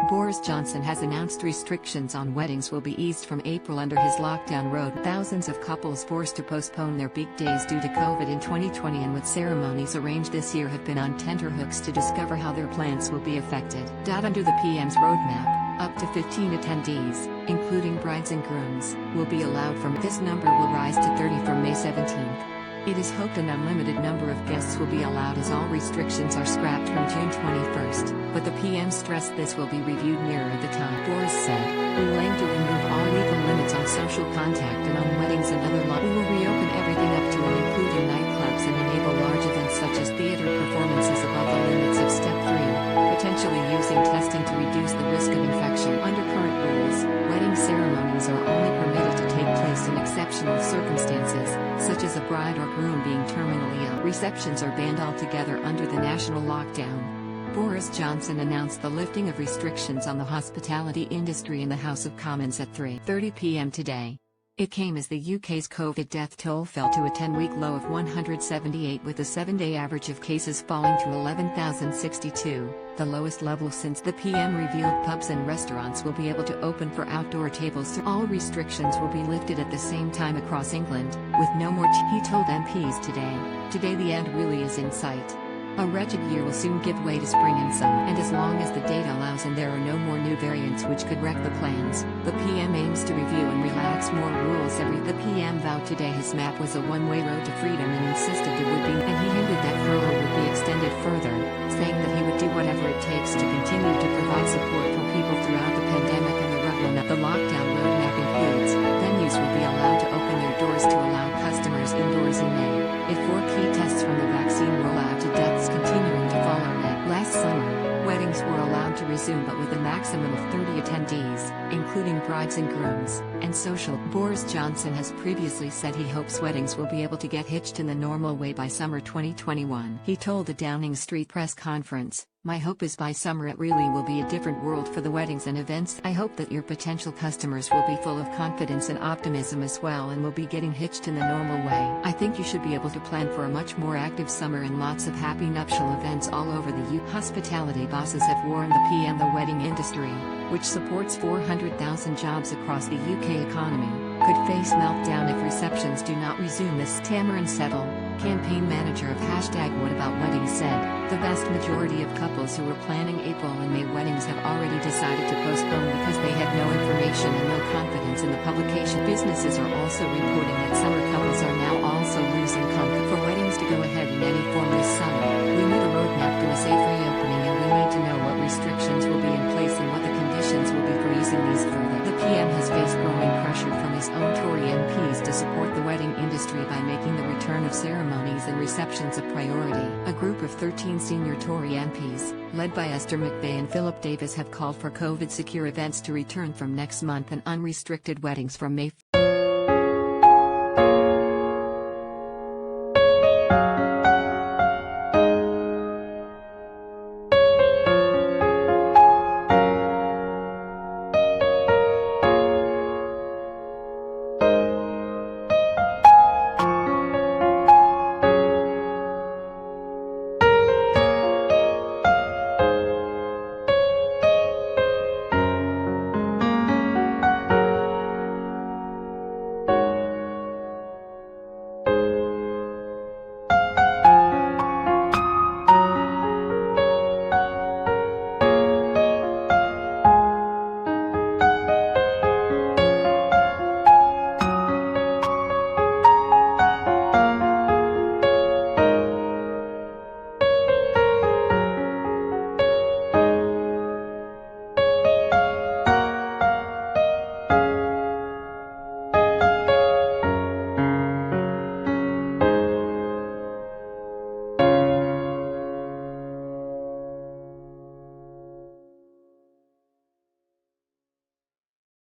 Boris Johnson has announced restrictions on weddings will be eased from April under his lockdown road. Thousands of couples forced to postpone their big days due to COVID in 2020 and with ceremonies arranged this year have been on tenterhooks to discover how their plans will be affected. Under the PM's roadmap, up to 15 attendees, including brides and grooms, will be allowed. This number will rise to 30 from May 17th. It is hoped an unlimited number of guests will be allowed as all restrictions are scrapped from June 21st, but the PM stressed this will be reviewed nearer the time. Boris said, "We will aim to remove all legal limits on social contact and on weddings and other law. We will reopen everything up to and including nightclubs and enable large events such as theater performances above the limits of Step 3, potentially using testing to reduce the risk of infection. Under current rules, wedding ceremonies are only permitted to take place in exceptional circumstances, such as a bride or groom being terminally ill. Receptions are banned altogether under the national lockdown." Boris Johnson announced the lifting of restrictions on the hospitality industry in the House of Commons at 3:30 p.m. today. It came as the UK's COVID death toll fell to a 10-week low of 178, with the 7-day average of cases falling to 11,062, the lowest level since. The PM revealed pubs and restaurants will be able to open for outdoor tables. All restrictions will be lifted at the same time across England, with no more he told MPs today. "Today the end really is in sight. A wretched year will soon give way to spring and summer, and as long as the data allows and there are no more new variants which could wreck the plans, the PM aims to review and relax more rules The PM vowed today his map was a one-way road to freedom and insisted it would be, and he hinted that furlough would be extended further, saying that he would do whatever it takes to continue to provide support for people throughout the pandemic and the rollout. The lockdown roadmap includes, venues will be allowed to open their doors to allow customers indoors in May, if 4 key tests from the vaccine rollout to deaths continuing to follow. Last summer, weddings were allowed to resume but with a maximum of 30 attendees, including brides and grooms, and social. Boris Johnson has previously said he hopes weddings will be able to get hitched in the normal way by summer 2021. He told the Downing Street press conference, "My hope is by summer it really will be a different world for the weddings and events. I hope that your potential customers will be full of confidence and optimism as well and will be getting hitched in the normal way. I think you should be able to plan for a much more active summer and lots of happy nuptial events all over the UK." Hospitality bosses have warned the PM the wedding industry, which supports 400,000 jobs across the UK economy, could face meltdown if receptions do not resume. This Tamarin Settle, campaign manager of #WhatAboutWeddings, said, "The vast majority of couples who were planning April and May weddings have already decided to postpone because they had no information and no confidence in the publication." Businesses are also reporting that summer couples are now also losing confidence for weddings to go ahead in any form this summer. "We need a roadmap to a safe reopening and we need to know what restrictions will be in place and what the conditions will be for easing these further." The PM has faced growing pressure from his own Tory MPs to support the wedding industry by making the return of ceremonies and receptions a priority. A group of 13 senior Tory MPs, led by Esther McVey and Philip Davis, have called for COVID-secure events to return from next month and unrestricted weddings from May